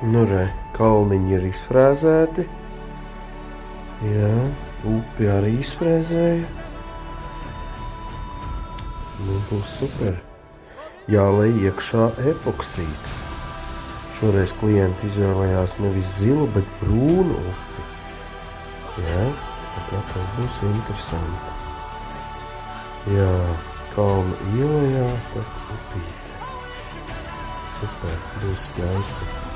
Nu, re, kalniņi ir izfrēzēti. Jā, upi arī izfrēzēja. Nu, būs super. Jālej iekšā epoksīts. Šoreiz klienti izvēlējās nevis zilu, bet brūnu upi. Jā, tā tas būs interesanti. Jā, kalnu ielējā, tad upīte. Super, būs skaisti.